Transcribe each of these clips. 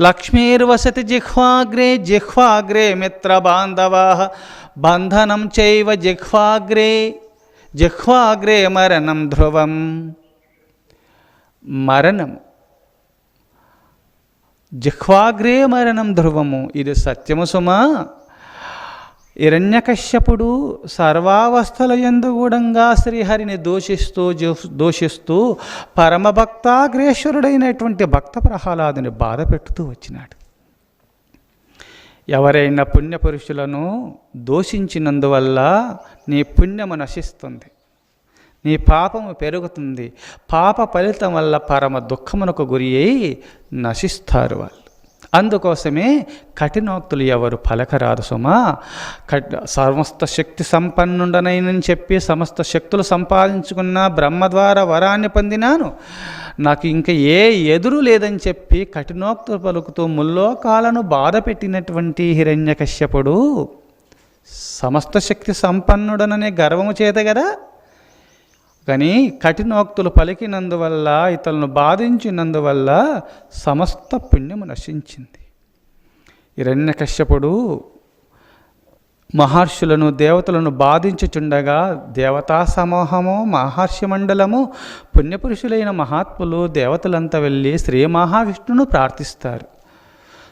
లక్ష్మీర్వసతి జిహ్వాగ్రే జిహ్వాగ్రే మిత్రబాంధవా బంధనం చైవ జిహ్వాగ్రే జిహ్వాగ్రే మరణం ధ్రువం. మరణం జిహ్వాగ్రే మరణం ధ్రువము, ఇది సత్యము సుమా. హిరణ్యకశ్యపుడు సర్వావస్థల యందు గూఢంగా శ్రీహరిని దూషిస్తూ పరమభక్తాగ్రేశ్వరుడైనటువంటి భక్త ప్రహ్లాదుని బాధ పెట్టుతూ వచ్చినాడు. ఎవరైనా పుణ్యపురుషులను దూషించినందువల్ల నీ పుణ్యము నశిస్తుంది, నీ పాపము పెరుగుతుంది. పాప ఫలితం వల్ల పరమ దుఃఖమునకు గురి అయి నశిస్తారు వాళ్ళు. అందుకోసమే కఠినోక్తులు ఎవరు పలకరాదు సుమా. సమస్త శక్తి సంపన్నుడనైనని చెప్పి సమస్త శక్తులు సంపాదించుకున్న బ్రహ్మ ద్వారా వరాన్ని పొందినాను, నాకు ఇంకా ఏ ఎదురు లేదని చెప్పి కఠినోక్తులు పలుకుతూ ముల్లోకాలను బాధ పెట్టినటువంటి హిరణ్యకశ్యపుడు సమస్త శక్తి సంపన్నుడననే గర్వము చేత కదా. కానీ కఠినోక్తులు పలికినందువల్ల, ఇతరులను బాధించినందువల్ల సమస్త పుణ్యము నశించింది. హిరణ్యకశ్యపుడు మహర్షులను దేవతలను బాధించుచుండగా దేవతా సమూహము మహర్షి మండలము పుణ్యపురుషులైన మహాత్ములు దేవతలంతా వెళ్ళి శ్రీ మహావిష్ణువును ప్రార్థిస్తారు.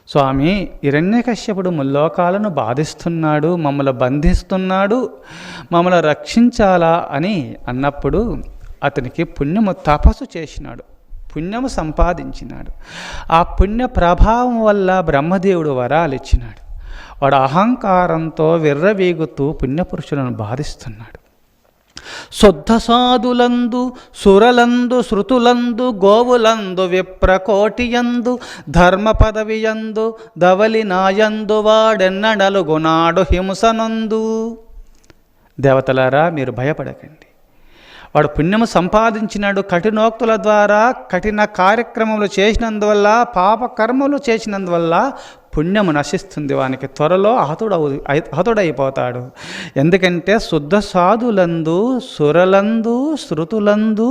స్వామి, హిరణ్యకశ్యపుడు ముల్లోకాలను బాధిస్తున్నాడు, మమ్మల్ని బంధిస్తున్నాడు, మమ్మల్ని రక్షించాలా అని అన్నప్పుడు అతనికి పుణ్యము తపస్సు చేసినాడు, పుణ్యము సంపాదించినాడు. ఆ పుణ్య ప్రభావం వల్ల బ్రహ్మదేవుడు వరాలు ఇచ్చినాడు. వాడు అహంకారంతో విర్రవీగుతూ పుణ్యపురుషులను బాధిస్తున్నాడు. శుద్ధ సాధులందు సురలందు శృతులందు గోవులందు విప్రకోటియందు ధర్మ పదవియందు ధవలి నాయందు వాడెన్నడలుగునాడు హింసనందు. దేవతలారా, మీరు భయపడకండి. వాడు పుణ్యము సంపాదించినాడు. కఠినోక్తుల ద్వారా కఠిన కార్యక్రమములు చేసినందువల్ల, పాపకర్మలు చేసినందువల్ల పుణ్యము నశిస్తుంది. వానికి త్వరలో హతుడైపోతాడు. ఎందుకంటే శుద్ధ సాధులందు సురలందు శృతులందు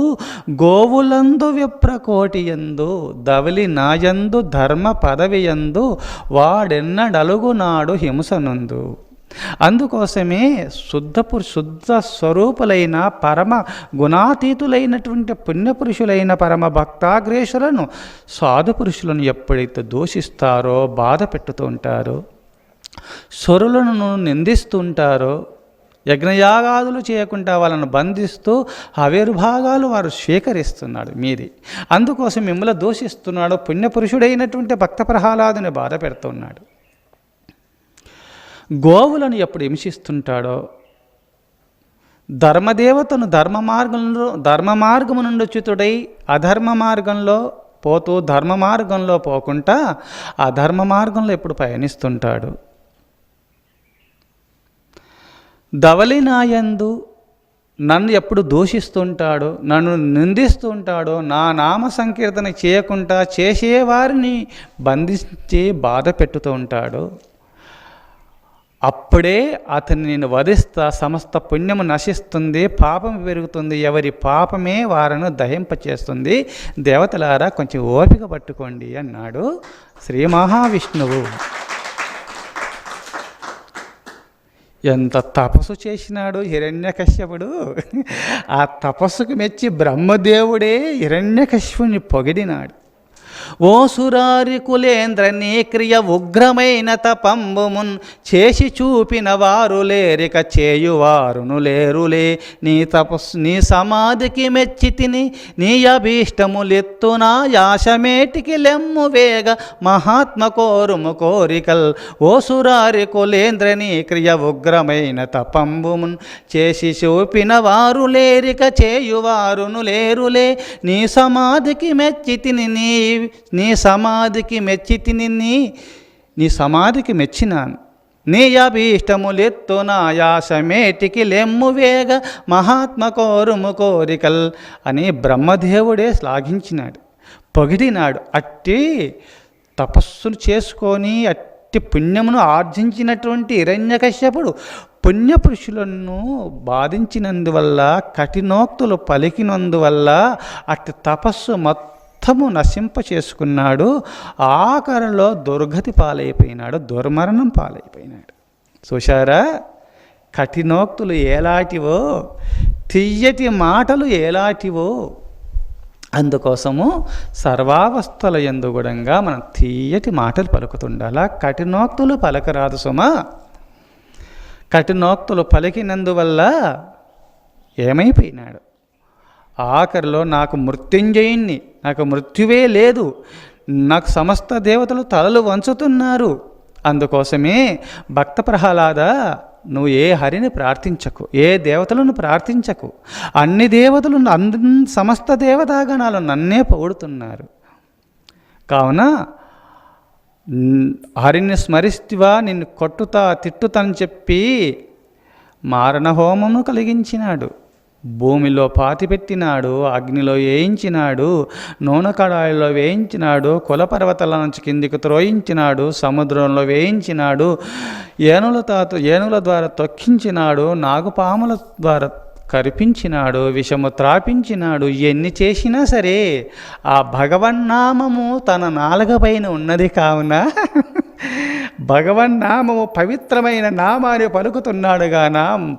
గోవులందు విప్రకోటియందు ధవలి నాయందు ధర్మ పదవియందు వాడెన్నడలుగునాడు హింసనందు. అందుకోసమే శుద్ధ స్వరూపులైన పరమ గుణాతీతులైనటువంటి పుణ్యపురుషులైన పరమ భక్తాగ్రేషులను సాధు పురుషులను ఎప్పుడైతే దూషిస్తారో, బాధ పెట్టుతూ ఉంటారో, స్వరులను నిందిస్తూ ఉంటారో, యజ్ఞయాగాదులు చేయకుండా వాళ్ళను బంధిస్తూ ఆవిర్భాగాలు వారు స్వీకరిస్తున్నాడు మీది. అందుకోసం మిమ్మల్ని దూషిస్తున్నాడు. పుణ్యపురుషుడైనటువంటి భక్త ప్రహ్లాదుని బాధ పెడుతున్నాడు. గోవులను ఎప్పుడు హింసిస్తుంటాడో, ధర్మదేవతను ధర్మ మార్గము నుండి చ్యుతుడై అధర్మ మార్గంలో పోతూ ధర్మ మార్గంలో పోకుండా అధర్మ మార్గంలో ఎప్పుడు పయనిస్తుంటాడు. ధవలి నాయందు నన్ను ఎప్పుడు దూషిస్తుంటాడో, నన్ను నిందిస్తుంటాడో, నా నామ సంకీర్తన చేయకుండా చేసేవారిని బంధించి బాధ పెట్టుతూ ఉంటాడు. అప్పుడే అతన్ని నేను వధిస్తా, సమస్త పుణ్యము నశిస్తుంది, పాపం పెరుగుతుంది, ఎవరి పాపమే వారిని దహింపచేస్తుంది. దేవతలారా, కొంచెం ఓపిక పట్టుకోండి అన్నాడు శ్రీ మహావిష్ణువు. ఎంత తపస్సు చేసినాడు హిరణ్యకశ్యపుడు. ఆ తపస్సుకు మెచ్చి బ్రహ్మదేవుడే హిరణ్యకశ్యపుని పొగిడినాడు. ఓ సురారి కులేంద్ర నీ క్రియ ఉగ్రమైన తపంబుమున్ చేసి చూపిన వారు లేరిక చేయువారును లేరులే. నీ సమాధికి మెచ్చి తిని నీ అభీష్టములెత్తునా యాశమేటికి లెమ్ము వేగ మహాత్మ కోరుము కోరికల్. ఓ సురారి కులేంద్ర నీ క్రియ ఉగ్రమైన తపంబుమున్ చేసి చూపిన వారు లేరిక చేయువారును లేరులే. నీ సమాధికి మెచ్చి తిని నీ సమాధికి మెచ్చి తిని నీ సమాధికి మెచ్చినాను. నీ అభీష్టములెత్తు నా యాశమేటికి లెమ్ము వేగ మహాత్మ కోరుము కోరికల్ అని బ్రహ్మదేవుడే శ్లాఘించినాడు, పొగిడినాడు. అట్టి తపస్సులు చేసుకొని అట్టి పుణ్యమును ఆర్జించినటువంటి హిరణ్యకశ్యపుడు పుణ్యపురుషులను బాధించినందువల్ల, కఠినోక్తులు పలికినందువల్ల అట్టి తపస్సు సమస్తము నశింప చేసుకున్నాడు. ఆఖరిలో దుర్గతి పాలైపోయినాడు, దుర్మరణం పాలైపోయినాడు. చూశారా, కఠినోక్తులు ఎలాంటివో, తియ్యటి మాటలు ఎలాంటివో. అందుకోసము సర్వావస్థల యందు గుడంగా మనం తీయటి మాటలు పలుకుతుండాలా. కఠినోక్తులు పలకరాదు సుమా. కఠినోక్తులు పలికినందువల్ల ఏమైపోయినాడు, ఆఖరిలో నాకు మృత్యుంజయుణ్ణి, నాకు మృత్యువే లేదు, నాకు సమస్త దేవతలు తలలు వంచుతున్నారు. అందుకోసమే భక్త ప్రహ్లాద, నువ్వు ఏ హరిని ప్రార్థించకు, ఏ దేవతలను ప్రార్థించకు. అన్ని దేవతలు, సమస్త దేవతాగణాలు నన్నే పొగుడుతున్నారు. కావున హరిని స్మరిస్తువా, నిన్ను కొట్టుతా తిట్టుతని చెప్పి మారణహోమము కలిగించినాడు. భూమిలో పాతిపెట్టినాడు, అగ్నిలో వేయించినాడు, నూనె కడాయిలో వేయించినాడు, కులపర్వతాల నుంచి కిందికి త్రోయించినాడు, సముద్రంలో వేయించినాడు, ఏనుగుల ద్వారా తొక్కించినాడు, నాగుపాముల ద్వారా కరిపించినాడు, విషము త్రాపించినాడు. ఎన్ని చేసినా సరే ఆ భగవన్నామము తన నాలుకపైన ఉన్నది. కావున భగవన్నామము పవిత్రమైన నామాన్ని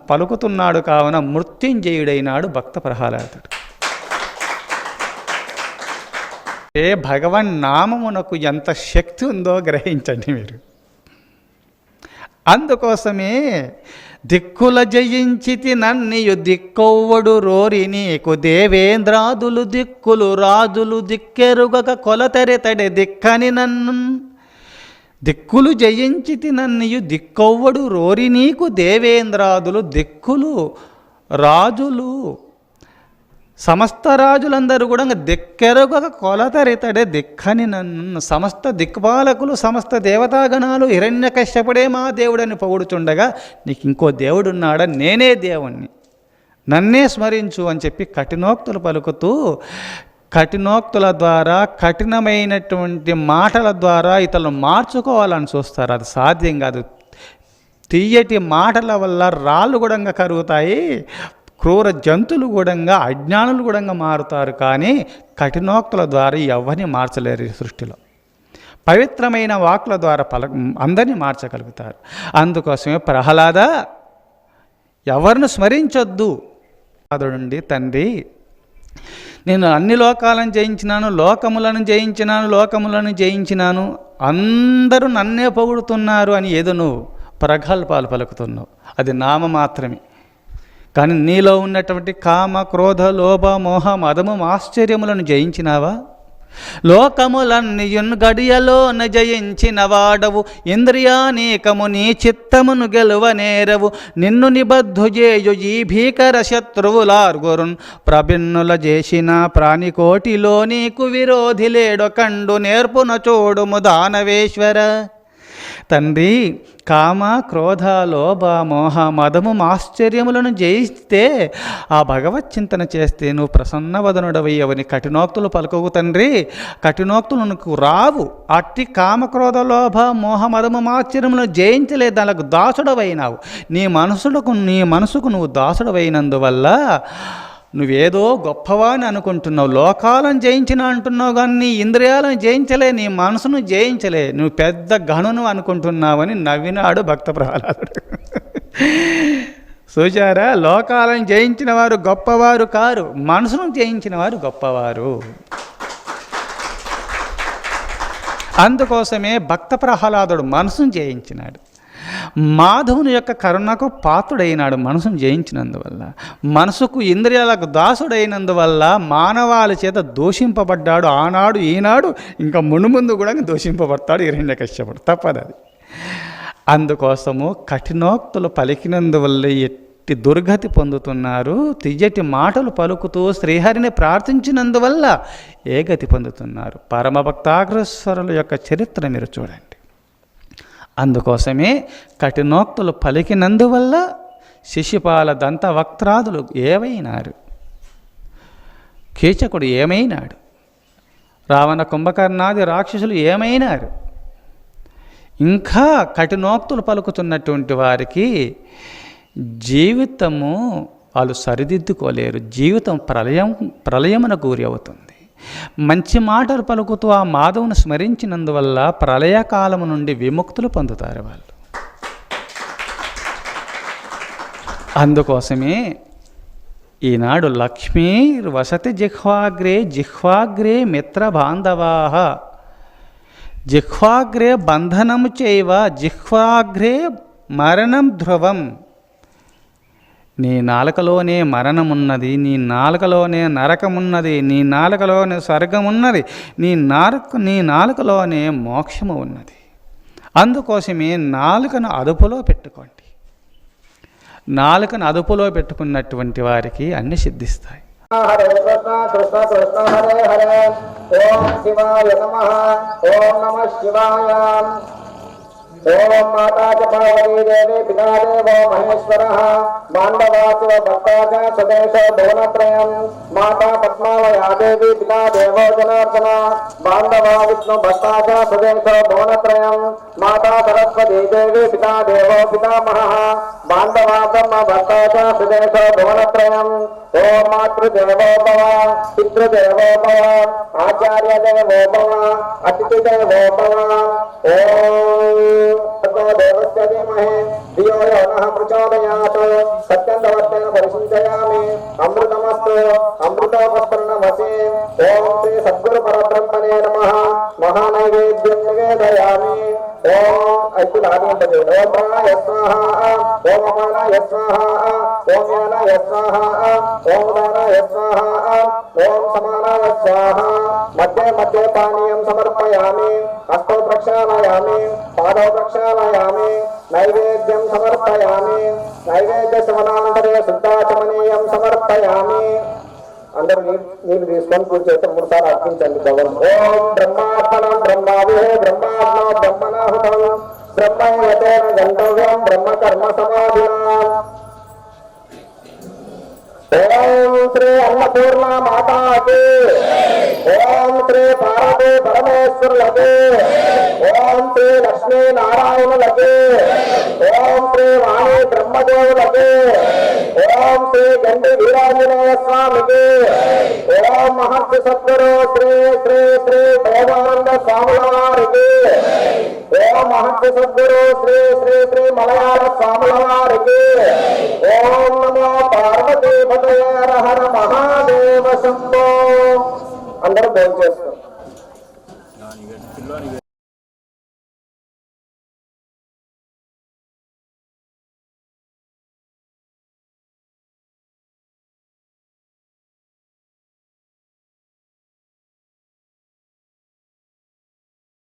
పలుకుతున్నాడు కావున మృత్యుంజయుడైనాడు భక్త ప్రహ్లాదుడు. ఏ భగవన్నామమునకు ఎంత శక్తి ఉందో గ్రహించండి మీరు. అందుకోసమే దిక్కుల జయించితి నన్నియు దిక్కొవ్వడు రోరి నీకు, దేవేంద్రాదులు దిక్కులు రాజులు దిక్కెరుగక కొలతెరెతడే దిక్కని నన్ను. దిక్కులు జయించితి నన్నియు దిక్కొవ్వడు రోరి నీకు, దేవేంద్రాదులు దిక్కులు రాజులు సమస్త రాజులందరూ కూడా దిక్కెరుగక కొలతరితడే దిక్కని నన్ను. సమస్త దిక్పాలకులు, సమస్త దేవతాగణాలు హిరణ్యకశ్యపుడే మా దేవుడని పొగుడుచుండగా నీకు ఇంకో దేవుడున్నాడా, నేనే దేవుణ్ణి, నన్నే స్మరించు అని చెప్పి కఠినోక్తులు పలుకుతూ, కఠినోక్తుల ద్వారా, కఠినమైనటువంటి మాటల ద్వారా ఇతరులు మార్చుకోవాలని చూస్తారు. అది సాధ్యం కాదు. తీయటి మాటల వల్ల రాళ్ళు కూడా కరుగుతాయి, క్రూర జంతువులు కూడా, అజ్ఞానులు కూడా మారుతారు. కానీ కఠినోక్తుల ద్వారా ఎవరిని మార్చలేరు ఈ సృష్టిలో. పవిత్రమైన వాక్కుల ద్వారా అందరినీ మార్చగలుగుతారు. అందుకోసమే ప్రహ్లాద, ఎవరిని స్మరించొద్దు. నుండి తండ్రి, నేను అన్ని లోకాలను జయించినాను, అందరూ నన్నే పొగుడుతున్నారు అని ఏదో నువ్వు ప్రగల్భాలు పలుకుతున్నావు. అది నామ మాత్రమే. కానీ నీలో ఉన్నటువంటి కామ, క్రోధ, లోభ, మోహ, మదము, ఆశ్చర్యములను జయించినావా? లోకములన్నీయున్ గడియలోన జయించిన వాడవు, ఇంద్రియానీకము నీ చిత్తమును గెలువనేరవు. నిన్ను నిబద్ధు చేయు ఈ భీకర శత్రువులార్గురున్, ప్రభిన్నుల చేసిన ప్రాణికోటిలో నీకు విరోధి లేడొకండు, నేర్పున చూడుము దానవేశ్వర. తండ్రి, కామ, క్రోధ, లోభ, మోహ, మదము, ఆశ్చర్యములను జయిస్తే, ఆ భగవత్ చింతన చేస్తే నువ్వు ప్రసన్నవదనుడవై అవని కఠినోక్తులు పలుకవు తండ్రి. కఠినోక్తులు నువ్వు రావు. అట్టి కామ, క్రోధ, లోభ, మోహ, మదము, ఆశ్చర్యములను జయించలేదు, దానికి దాసుడవైనావు. నీ మనసుకు నువ్వు దాసుడవైనందువల్ల నువ్వేదో గొప్పవాని అనుకుంటున్నావు. లోకాలను జయించిన అంటున్నావు, కానీ నీ ఇంద్రియాలను జయించలే, నీ మనసును జయించలే, నువ్వు పెద్ద గణును అనుకుంటున్నావని నవ్వినాడు భక్త ప్రహ్లాదుడు. చూచారా, లోకాలను జయించిన వారు గొప్పవారు కారు, మనసును జయించిన వారు గొప్పవారు. అందుకోసమే భక్త ప్రహ్లాదుడు మనసును జయించినాడు. మాధవుని యొక్క కరుణకు పాత్రుడైనాడు మనసును జయించినందువల్ల. మనసుకు, ఇంద్రియాలకు దాసుడైనందువల్ల మానవాళి చేత దూషింపబడ్డాడు. ఆనాడు, ఈనాడు, ఇంకా మునుముందు కూడా దూషింపబడతాడు హిరణ్యకశ్యపుడు. తప్పదు అది. అందుకోసము కఠినోక్తులు పలికినందువల్ల ఎట్టి దుర్గతి పొందుతున్నారు. తియ్యటి మాటలు పలుకుతూ శ్రీహరిని ప్రార్థించినందువల్ల ఏ గతి పొందుతున్నారు. పరమభక్తాగ్రేశ్వరుల యొక్క చరిత్ర మీరు చూడండి. అందుకోసమే కఠినోక్తులు పలికినందువల్ల శిశుపాల, దంత వక్త్రాదులు ఏమైనారు, కీచకుడు ఏమైనాడు, రావణ, కుంభకర్ణాది రాక్షసులు ఏమైనారు. ఇంకా కఠినోక్తులు పలుకుతున్నటువంటి వారికి జీవితము వాళ్ళు సరిదిద్దుకోలేరు. జీవితం ప్రళయమున గురి అవుతుంది. మంచి మాటలు పలుకుతూ ఆ మాధవుని స్మరించినందువల్ల ప్రళయకాలము నుండి విముక్తులు పొందుతారు వాళ్ళు. అందుకోసమే ఈనాడు లక్ష్మీర్వసతి జిహ్వాగ్రే మిత్ర బాంధవాః, జిహ్వాగ్రే బంధనము చైవ జిహ్వాగ్రే మరణం ధ్రువం. నీ నాలుకలోనే మరణమున్నది, నీ నాలుకలోనే నరకమున్నది, నీ నాలుకలోనే స్వర్గమున్నది, నీ నాలుకలోనే మోక్షము ఉన్నది. అందుకోసమే నాలుకను అదుపులో పెట్టుకోండి. నాలుకను అదుపులో పెట్టుకున్నటువంటి వారికి అన్ని సిద్ధిస్తాయి. హరే కృష్ణ కృష్ణ కృష్ణ హరే హరే. ఓం శివాయ నమః. ఓం నమః శివాయ. ఓం మాతా చ పార్వతీ దేవి పితా దేవో మహేశ్వరః. బాంధవాసు భక్తా చ స్వదేశో భువనత్రయం. మాతా పద్మావయా దేవి పితా దేవో జనార్దన. బాంధవా విష్ణు భక్తా చ స్వదేశో భువనత్రయం. మాతా సరస్వతీ దేవి పితా దేవో పితామహః. బాంధవా బ్రహ్మ భక్తా చ స్వదేశో భువనత్రయం. ఓం మాతృదేవో భవ, పితృదేవో భవ, ఆచార్య దేవో భవ, అతిథి దేవో భవ. ఓం దేవస్య ధీమహి ధియో యో నః ప్రచోదయాత్. సత్యంతవర్తేన పరిశుంచయామి. అమృతమస్తు అమృతోపస్తరణమసి. ఓం శ్రీ సద్గురు పరబ్రహ్మణే నమః. మహానైవేద్యం నివేదయామి. ఓం ఐతులాదంతది. ఓం ప్రాణాయ స్వాహ, ఓం అపానాయ స్వాహ, ఓం యానాయ స్వాహ, ఓం ఉదానాయ స్వాహ, ఓం సమానాయ స్వాహ. మధ్య మధ్య పానీయం సమర్పయామి. హస్తో ప్రక్షాళయామి, పాదౌ ప్రక్షాళయామి. నైవేద్యం సమర్పయామి. నైవేద్య సమనానంతరే శుద్ధాచమనీయం సమర్పయామి. అందరూ నీళ్ళు తీసుకొని పూజ చేస్తే 3 సార్లు అర్పించండి. ఓం బ్రహ్మార్పణం బ్రహ్మావిహే బ్రహ్మాగ్నో బ్రహ్మణాహుతం బ్రహ్మైవతేన గంతవ్యం బ్రహ్మకర్మ సమాధినా. ఓం శ్రీ అన్నపూర్ణ మాతాకి. ఓం శ్రీ పార్వతీ పరమేశ్వరులకి. ఓం శ్రీ లక్ష్మీ నారాయణులకి. ఓం శ్రీ వాణి బ్రహ్మదేవులకి. ఓం శ్రీ గండి వీరాంజనేయ స్వామికి. ఓం మహర్షి సద్గురు శ్రీ శ్రీ శ్రీ దేవానంద స్వాముల వారికి. ఓం మహర్షి సద్గురు శ్రీ శ్రీ శ్రీ మలయాళ స్వాముల వారికి. ఓం నమో పార్వతీ పతయే హర హర మహాదేవ శంభో. అందరూ భోజనం చేస్తారు.